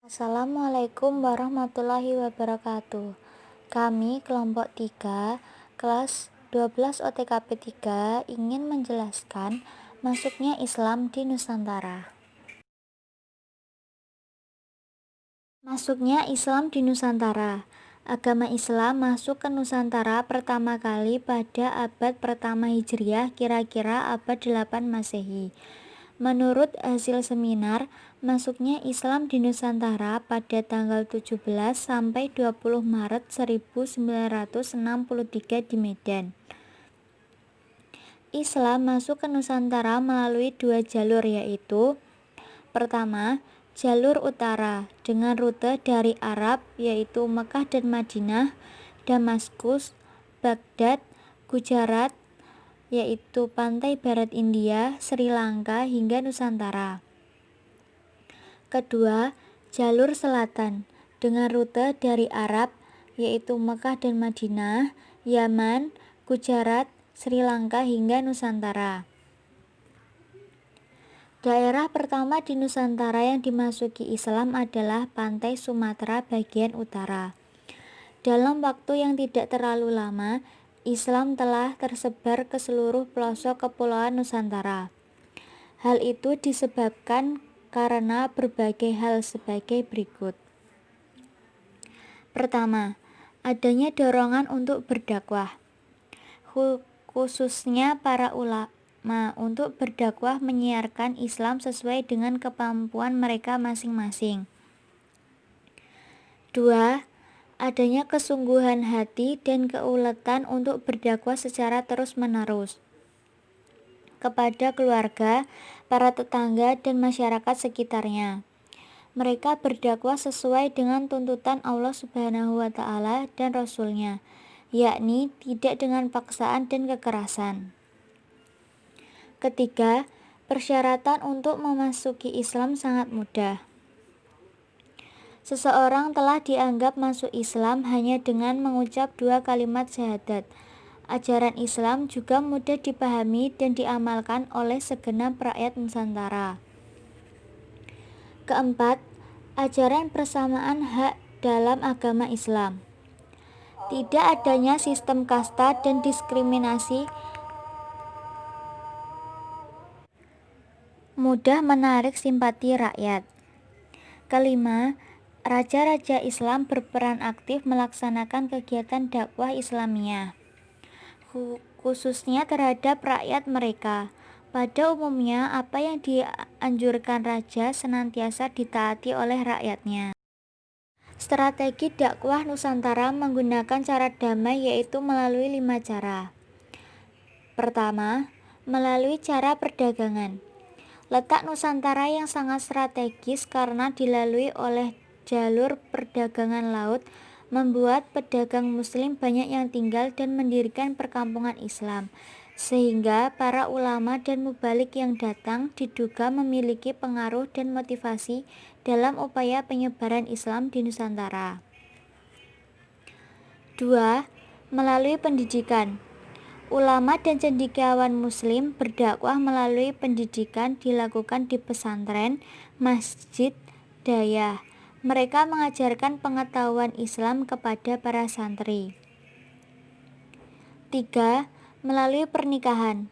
Assalamualaikum warahmatullahi wabarakatuh. Kami kelompok 3 kelas 12 OTKP 3 ingin menjelaskan masuknya Islam di Nusantara. Masuknya Islam di Nusantara. Agama Islam masuk ke Nusantara pertama kali pada abad pertama Hijriah, kira-kira abad 8 Masehi. Menurut hasil seminar, masuknya Islam di Nusantara pada tanggal 17 sampai 20 Maret 1963 di Medan. Islam masuk ke Nusantara melalui dua jalur, yaitu pertama, jalur utara dengan rute dari Arab yaitu Mekah dan Madinah, Damaskus, Baghdad, Gujarat yaitu pantai barat India, Sri Lanka hingga Nusantara. Kedua, jalur selatan dengan rute dari Arab yaitu Mekah dan Madinah, Yaman, Gujarat, Sri Lanka hingga Nusantara. Daerah pertama di Nusantara yang dimasuki Islam adalah pantai Sumatera bagian utara. Dalam waktu yang tidak terlalu lama, Islam telah tersebar ke seluruh pelosok kepulauan Nusantara. Hal itu disebabkan karena berbagai hal sebagai berikut. Pertama, adanya dorongan untuk berdakwah, khususnya para ulama untuk berdakwah menyiarkan Islam sesuai dengan kemampuan mereka masing-masing. Dua, adanya kesungguhan hati dan keuletan untuk berdakwah secara terus-menerus kepada keluarga, para tetangga, dan masyarakat sekitarnya. Mereka berdakwah sesuai dengan tuntutan Allah Subhanahu wa Ta'ala dan Rasul-Nya, yakni tidak dengan paksaan dan kekerasan. Ketiga, persyaratan untuk memasuki Islam sangat mudah. Seseorang telah dianggap masuk Islam hanya dengan mengucap 2 kalimat syahadat. Ajaran Islam juga mudah dipahami dan diamalkan oleh segenap rakyat Nusantara. Keempat, ajaran persamaan hak dalam agama Islam. Tidak adanya sistem kasta dan diskriminasi mudah menarik simpati rakyat. Kelima, raja-raja Islam berperan aktif melaksanakan kegiatan dakwah Islamiyah, khususnya terhadap rakyat mereka. Pada umumnya, apa yang dianjurkan raja senantiasa ditaati oleh rakyatnya. Strategi dakwah Nusantara menggunakan cara damai, yaitu melalui 5 cara. Pertama, melalui cara perdagangan. Letak Nusantara yang sangat strategis karena dilalui oleh jalur perdagangan laut membuat pedagang muslim banyak yang tinggal dan mendirikan perkampungan Islam, sehingga para ulama dan mubalik yang datang diduga memiliki pengaruh dan motivasi dalam upaya penyebaran Islam di Nusantara. 2. Melalui pendidikan. Ulama dan cendekiawan muslim berdakwah melalui pendidikan dilakukan di pesantren, masjid, dayah. Mereka mengajarkan pengetahuan Islam kepada para santri. 3. Melalui pernikahan.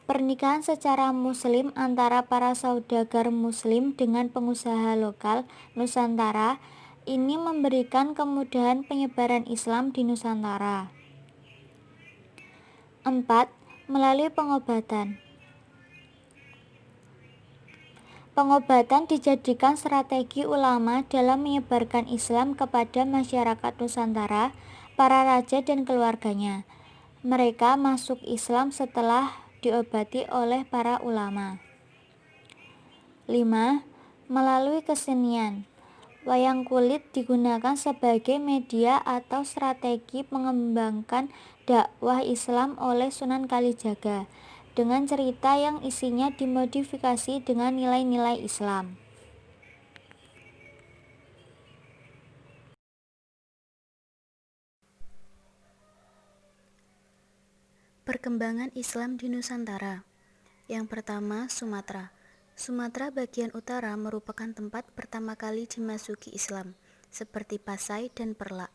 Pernikahan secara muslim antara para saudagar muslim dengan pengusaha lokal Nusantara ini memberikan kemudahan penyebaran Islam di Nusantara. 4. Melalui pengobatan. Pengobatan dijadikan strategi ulama dalam menyebarkan Islam kepada masyarakat Nusantara, para raja dan keluarganya. Mereka masuk Islam setelah diobati oleh para ulama. 5. Melalui kesenian. Wayang kulit digunakan sebagai media atau strategi mengembangkan dakwah Islam oleh Sunan Kalijaga dengan cerita yang isinya dimodifikasi dengan nilai-nilai Islam. Perkembangan Islam di Nusantara. Yang pertama, Sumatera. Sumatera bagian utara merupakan tempat pertama kali dimasuki Islam, seperti Pasai dan Perlak.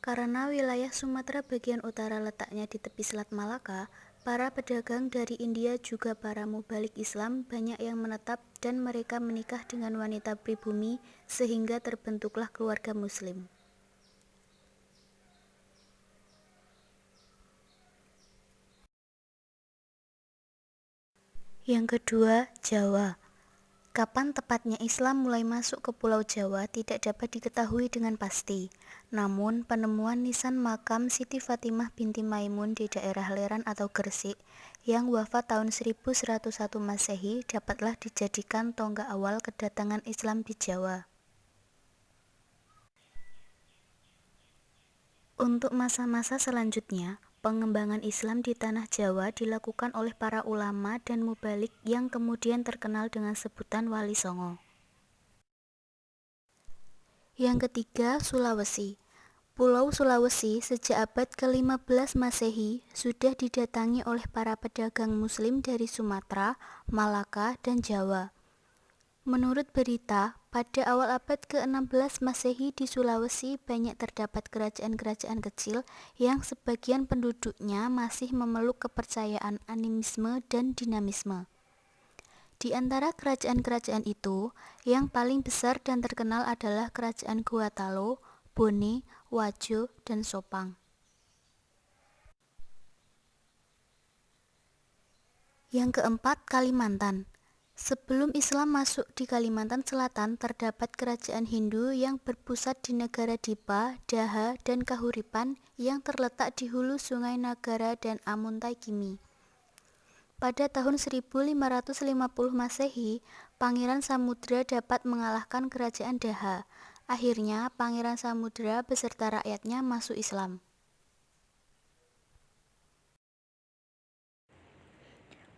Karena wilayah Sumatera bagian utara letaknya di tepi Selat Malaka, para pedagang dari India juga para mubalik Islam banyak yang menetap dan mereka menikah dengan wanita pribumi sehingga terbentuklah keluarga Muslim. Yang kedua, Jawa. Kapan tepatnya Islam mulai masuk ke Pulau Jawa tidak dapat diketahui dengan pasti. Namun, penemuan nisan makam Siti Fatimah binti Maimun di daerah Leran atau Gresik yang wafat tahun 1101 Masehi dapatlah dijadikan tonggak awal kedatangan Islam di Jawa. Untuk masa-masa selanjutnya, pengembangan Islam di tanah Jawa dilakukan oleh para ulama dan mubalik yang kemudian terkenal dengan sebutan Wali Songo. Yang ketiga, Sulawesi. Pulau Sulawesi sejak abad ke-15 Masehi sudah didatangi oleh para pedagang Muslim dari Sumatera, Malaka, dan Jawa. Menurut berita, pada awal abad ke-16 Masehi di Sulawesi banyak terdapat kerajaan-kerajaan kecil yang sebagian penduduknya masih memeluk kepercayaan animisme dan dinamisme. Di antara kerajaan-kerajaan itu, yang paling besar dan terkenal adalah Kerajaan Gorontalo, Bone, Wajo, dan Sopang. Yang keempat, Kalimantan. Sebelum Islam masuk di Kalimantan Selatan, terdapat kerajaan Hindu yang berpusat di negara Dipa, Daha, dan Kahuripan yang terletak di hulu Sungai Nagara dan Amuntai Kimi. Pada tahun 1550 Masehi, Pangeran Samudra dapat mengalahkan kerajaan Daha. Akhirnya, Pangeran Samudra beserta rakyatnya masuk Islam.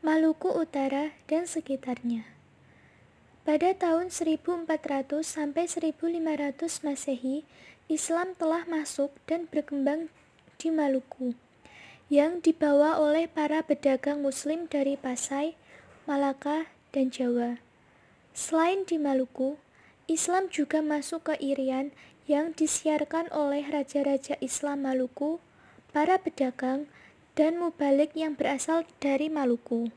Maluku Utara dan sekitarnya. Pada tahun 1400 sampai 1500 Masehi, Islam telah masuk dan berkembang di Maluku, yang dibawa oleh para pedagang Muslim dari Pasai, Malaka, dan Jawa. Selain di Maluku, Islam juga masuk ke Irian yang disiarkan oleh raja-raja Islam Maluku, para pedagang, dan mubalik yang berasal dari Maluku.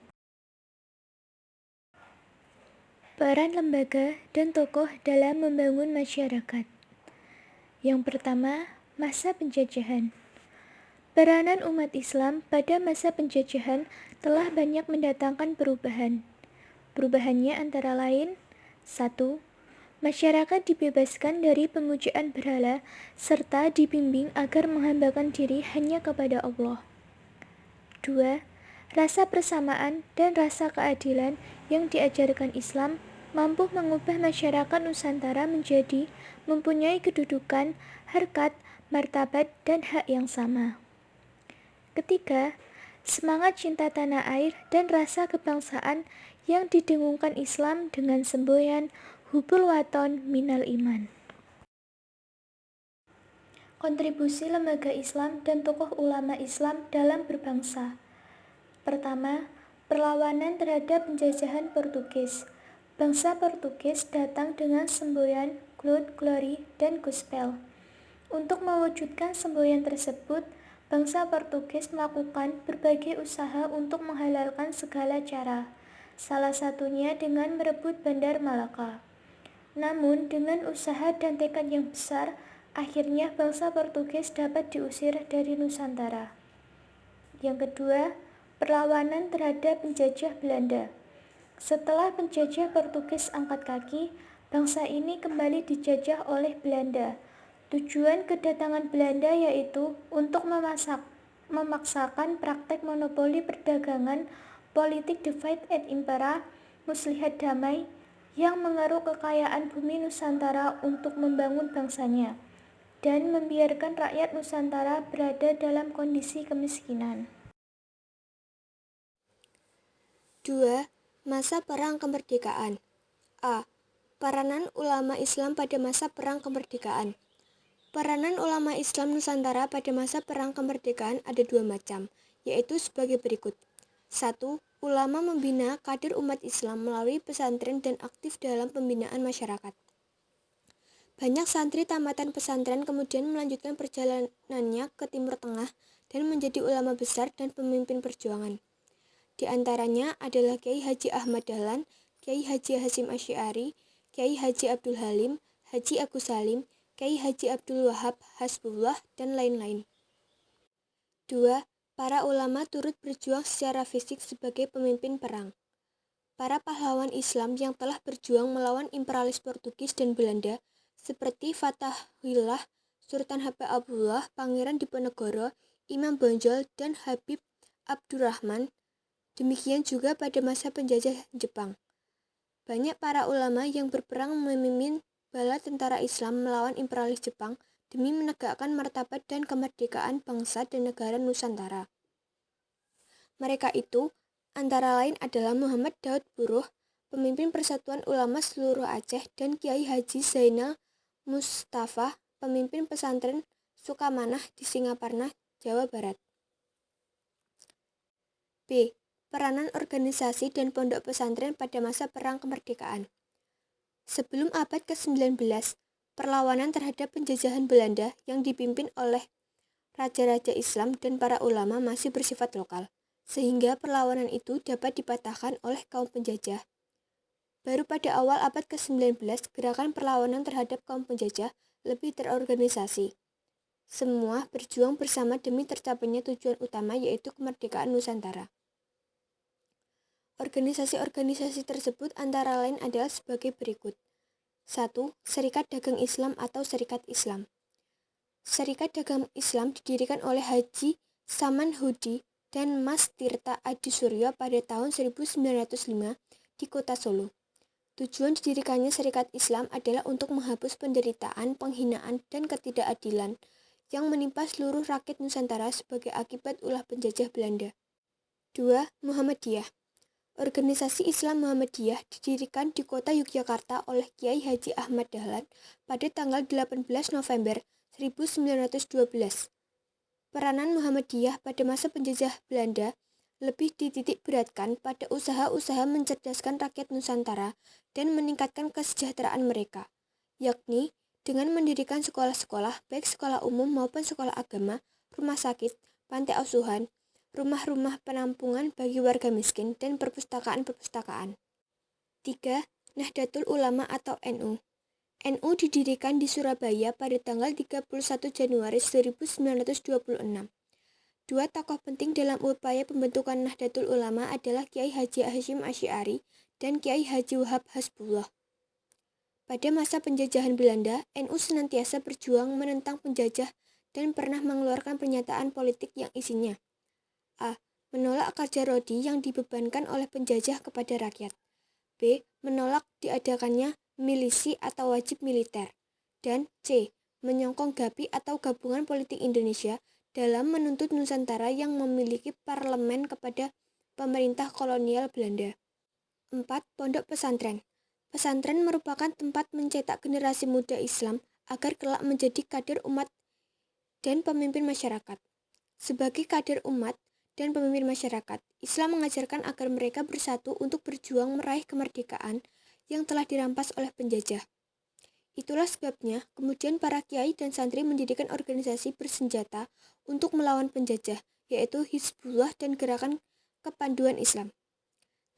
Peran lembaga dan tokoh dalam membangun masyarakat. Yang pertama, masa penjajahan. Peranan umat Islam pada masa penjajahan telah banyak mendatangkan perubahan. Perubahannya antara lain: 1. Masyarakat dibebaskan dari pemujaan berhala serta dibimbing agar menghambakan diri hanya kepada Allah. 2. Rasa persamaan dan rasa keadilan yang diajarkan Islam mampu mengubah masyarakat Nusantara menjadi mempunyai kedudukan, harkat, martabat, dan hak yang sama. Ketiga, semangat cinta tanah air dan rasa kebangsaan yang didengungkan Islam dengan semboyan Hubul Waton Minal Iman. Kontribusi lembaga Islam dan tokoh ulama Islam dalam berbangsa. Pertama, perlawanan terhadap penjajahan Portugis. Bangsa Portugis datang dengan semboyan Glood, Glory, dan Gospel. Untuk mewujudkan semboyan tersebut, bangsa Portugis melakukan berbagai usaha untuk menghalalkan segala cara, salah satunya dengan merebut Bandar Malaka. Namun, dengan usaha dan tekad yang besar, akhirnya bangsa Portugis dapat diusir dari Nusantara. Yang kedua, perlawanan terhadap penjajah Belanda. Setelah penjajah Portugis angkat kaki, bangsa ini kembali dijajah oleh Belanda. Tujuan kedatangan Belanda yaitu untuk memaksakan praktek monopoli perdagangan, politik divide et impera, muslihat damai, yang mengeruk kekayaan bumi Nusantara untuk membangun bangsanya, dan membiarkan rakyat Nusantara berada dalam kondisi kemiskinan. 2. Masa Perang Kemerdekaan. A. Peranan ulama Islam pada masa Perang Kemerdekaan. Peranan ulama Islam Nusantara pada masa Perang Kemerdekaan ada dua macam, yaitu sebagai berikut. 1. Ulama membina kader umat Islam melalui pesantren dan aktif dalam pembinaan masyarakat. Banyak santri tamatan pesantren kemudian melanjutkan perjalanannya ke Timur Tengah dan menjadi ulama besar dan pemimpin perjuangan. Di antaranya adalah Kiai Haji Ahmad Dahlan, Kiai Haji Hasyim Asy'ari, Kiai Haji Abdul Halim, Haji Agus Salim, Kiai Haji Abdul Wahab Hasbullah, dan lain-lain. 2. Para ulama turut berjuang secara fisik sebagai pemimpin perang. Para pahlawan Islam yang telah berjuang melawan imperialis Portugis dan Belanda seperti Fathahillah, Sultan Habib Abdullah, Pangeran Diponegoro, Imam Bonjol, dan Habib Abdurrahman. Demikian juga pada masa penjajah Jepang. Banyak para ulama yang berperang memimpin bala tentara Islam melawan imperialis Jepang demi menegakkan martabat dan kemerdekaan bangsa dan negara Nusantara. Mereka itu antara lain adalah Muhammad Daud Buruh, pemimpin Persatuan Ulama seluruh Aceh, dan Kiai Haji Zainal Mustafa, pemimpin pesantren Sukamanah di Singaparna, Jawa Barat. B. Peranan organisasi dan pondok pesantren pada masa Perang Kemerdekaan. Sebelum abad ke-19, perlawanan terhadap penjajahan Belanda yang dipimpin oleh raja-raja Islam dan para ulama masih bersifat lokal, sehingga perlawanan itu dapat dipatahkan oleh kaum penjajah. Baru pada awal abad ke-19, gerakan perlawanan terhadap kaum penjajah lebih terorganisasi. Semua berjuang bersama demi tercapainya tujuan utama, yaitu kemerdekaan Nusantara. Organisasi-organisasi tersebut antara lain adalah sebagai berikut. 1. Serikat Dagang Islam atau Serikat Islam. Serikat Dagang Islam didirikan oleh Haji Saman Hudi dan Mas Tirta Adi Suryo pada tahun 1905 di kota Solo. Tujuan didirikannya Serikat Islam adalah untuk menghapus penderitaan, penghinaan, dan ketidakadilan yang menimpa seluruh rakyat Nusantara sebagai akibat ulah penjajah Belanda. 2. Muhammadiyah. Organisasi Islam Muhammadiyah didirikan di kota Yogyakarta oleh Kiai Haji Ahmad Dahlan pada tanggal 18 November 1912. Peranan Muhammadiyah pada masa penjajah Belanda lebih dititik beratkan pada usaha-usaha mencerdaskan rakyat Nusantara dan meningkatkan kesejahteraan mereka, yakni dengan mendirikan sekolah-sekolah, baik sekolah umum maupun sekolah agama, rumah sakit, panti asuhan, rumah-rumah penampungan bagi warga miskin, dan perpustakaan-perpustakaan. 3. Nahdlatul Ulama atau NU. NU didirikan di Surabaya pada tanggal 31 Januari 1926. Dua tokoh penting dalam upaya pembentukan Nahdlatul Ulama adalah Kiai Haji Hasyim Asy'ari dan Kiai Haji Wahab Hasbullah. Pada masa penjajahan Belanda, NU senantiasa berjuang menentang penjajah dan pernah mengeluarkan pernyataan politik yang isinya: A. Menolak kerja rodi yang dibebankan oleh penjajah kepada rakyat. B. Menolak diadakannya milisi atau wajib militer. Dan C. Menyokong GAPI atau Gabungan Politik Indonesia dalam menuntut Nusantara yang memiliki parlemen kepada pemerintah kolonial Belanda. 4. Pondok pesantren. Pesantren merupakan tempat mencetak generasi muda Islam agar kelak menjadi kader umat dan pemimpin masyarakat. Sebagai kader umat dan pemimpin masyarakat, Islam mengajarkan agar mereka bersatu untuk berjuang meraih kemerdekaan yang telah dirampas oleh penjajah. Itulah sebabnya kemudian para kiai dan santri mendirikan organisasi bersenjata untuk melawan penjajah, yaitu Hizbullah dan Gerakan Kepanduan Islam.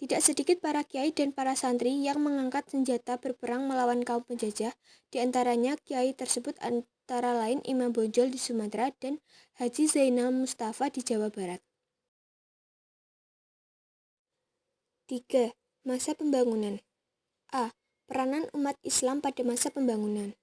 Tidak sedikit para kiai dan para santri yang mengangkat senjata berperang melawan kaum penjajah, di antaranya kiai tersebut antara lain Imam Bonjol di Sumatera dan Haji Zainal Mustafa di Jawa Barat. 3. Masa pembangunan. A. Peranan umat Islam pada masa pembangunan.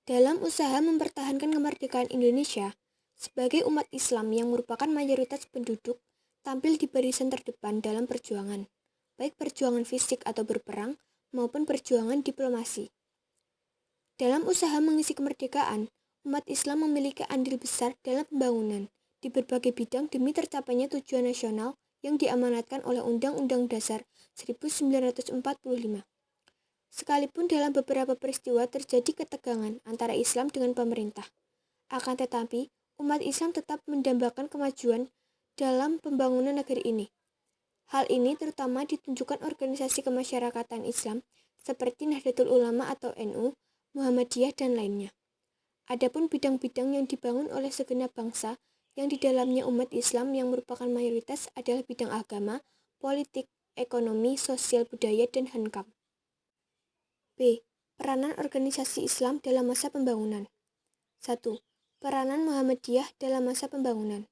Dalam usaha mempertahankan kemerdekaan Indonesia, sebagai umat Islam yang merupakan mayoritas penduduk, tampil di barisan terdepan dalam perjuangan, baik perjuangan fisik atau berperang, maupun perjuangan diplomasi. Dalam usaha mengisi kemerdekaan, umat Islam memiliki andil besar dalam pembangunan di berbagai bidang demi tercapainya tujuan nasional yang diamanatkan oleh Undang-Undang Dasar 1945. Sekalipun dalam beberapa peristiwa terjadi ketegangan antara Islam dengan pemerintah, akan tetapi umat Islam tetap mendambakan kemajuan dalam pembangunan negeri ini. Hal ini terutama ditunjukkan organisasi kemasyarakatan Islam seperti Nahdlatul Ulama atau NU, Muhammadiyah, dan lainnya. Adapun bidang-bidang yang dibangun oleh segenap bangsa yang di dalamnya umat Islam yang merupakan mayoritas adalah bidang agama, politik, ekonomi, sosial, budaya, dan hankam. B. Peranan organisasi Islam dalam masa pembangunan. 1. Peranan Muhammadiyah dalam masa pembangunan.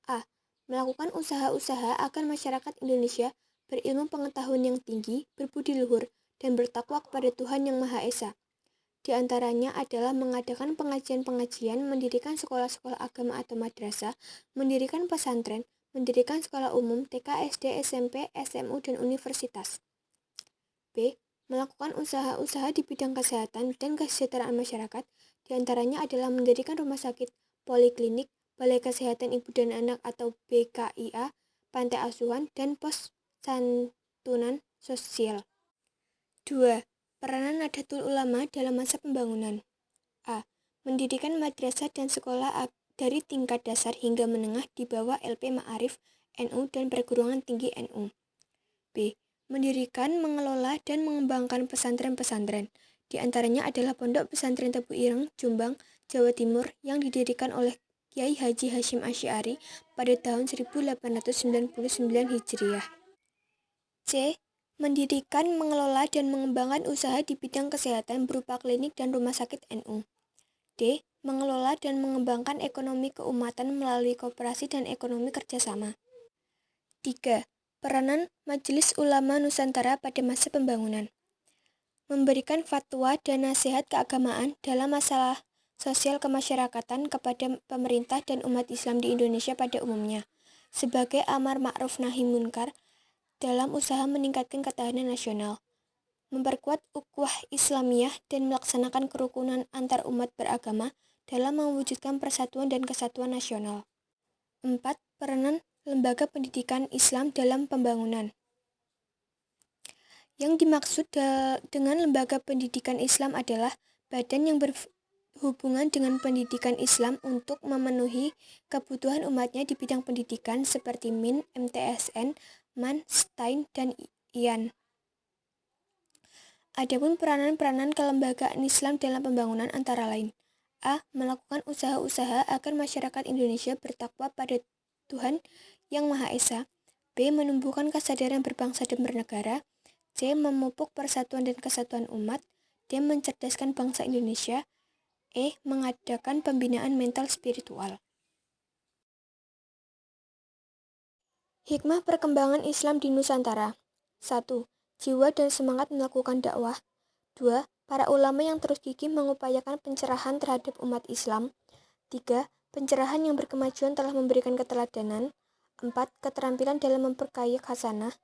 A. Melakukan usaha-usaha agar masyarakat Indonesia berilmu pengetahuan yang tinggi, berbudi luhur, dan bertakwa kepada Tuhan Yang Maha Esa. Di antaranya adalah mengadakan pengajian-pengajian, mendirikan sekolah-sekolah agama atau madrasah, mendirikan pesantren, mendirikan sekolah umum, TK, SD, SMP, SMU, dan universitas. B. Melakukan usaha-usaha di bidang kesehatan dan kesejahteraan masyarakat, di antaranya adalah mendirikan rumah sakit, poliklinik, balai kesehatan ibu dan anak atau BKIA, pantai asuhan, dan pos santunan sosial. 2. Peranan Nahdlatul Ulama dalam masa pembangunan. A. Mendirikan madrasah dan sekolah dari tingkat dasar hingga menengah di bawah LP Ma'arif NU dan perguruan tinggi NU. B. Mendirikan, mengelola, dan mengembangkan pesantren-pesantren. Di antaranya adalah Pondok Pesantren Tebu Ireng, Jombang, Jawa Timur yang didirikan oleh Kiai Haji Hashim Asy'ari pada tahun 1899 Hijriah. C. Mendirikan, mengelola, dan mengembangkan usaha di bidang kesehatan berupa klinik dan rumah sakit NU. D. Mengelola dan mengembangkan ekonomi keumatan melalui koperasi dan ekonomi kerjasama. 3. Peranan Majelis Ulama Nusantara pada masa pembangunan. Memberikan fatwa dan nasihat keagamaan dalam masalah sosial kemasyarakatan kepada pemerintah dan umat Islam di Indonesia pada umumnya, sebagai amar ma'ruf nahi munkar dalam usaha meningkatkan ketahanan nasional, memperkuat ukhuwah Islamiyah, dan melaksanakan kerukunan antar umat beragama dalam mewujudkan persatuan dan kesatuan nasional. 4. Peranan Lembaga Pendidikan Islam dalam pembangunan. Yang dimaksud dengan lembaga pendidikan Islam adalah badan yang berhubungan dengan pendidikan Islam untuk memenuhi kebutuhan umatnya di bidang pendidikan seperti MIN, MTSN, MAN, STAIN, dan IAN. Adapun peranan-peranan kelembagaan Islam dalam pembangunan antara lain: A. Melakukan usaha-usaha agar masyarakat Indonesia bertakwa pada Tuhan Yang Maha Esa. B. Menumbuhkan kesadaran berbangsa dan bernegara. C. Memupuk persatuan dan kesatuan umat. D. Mencerdaskan bangsa Indonesia. E. Mengadakan pembinaan mental spiritual. Hikmah perkembangan Islam di Nusantara. 1. Jiwa dan semangat melakukan dakwah. 2. Para ulama yang terus gigih mengupayakan pencerahan terhadap umat Islam. 3. Pencerahan yang berkemajuan telah memberikan keteladanan. 4. Keterampilan dalam memperkaya khasanah.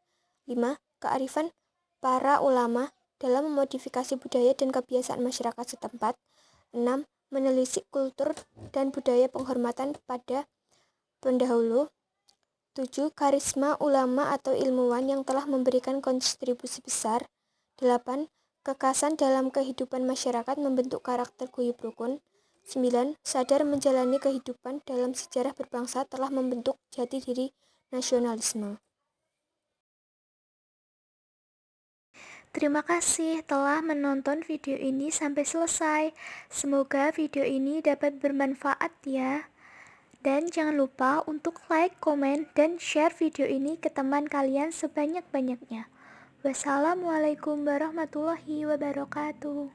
5. Kearifan para ulama dalam memodifikasi budaya dan kebiasaan masyarakat setempat. 6. Menelisik kultur dan budaya penghormatan pada pendahulu. 7. Karisma ulama atau ilmuwan yang telah memberikan kontribusi besar. 8. Kekasan dalam kehidupan masyarakat membentuk karakter guyub rukun. 9. Sadar menjalani kehidupan dalam sejarah berbangsa telah membentuk jati diri nasionalisme. Terima kasih telah menonton video ini sampai selesai. Semoga video ini dapat bermanfaat ya. Dan jangan lupa untuk like, komen, dan share video ini ke teman kalian sebanyak-banyaknya. Wassalamualaikum warahmatullahi wabarakatuh.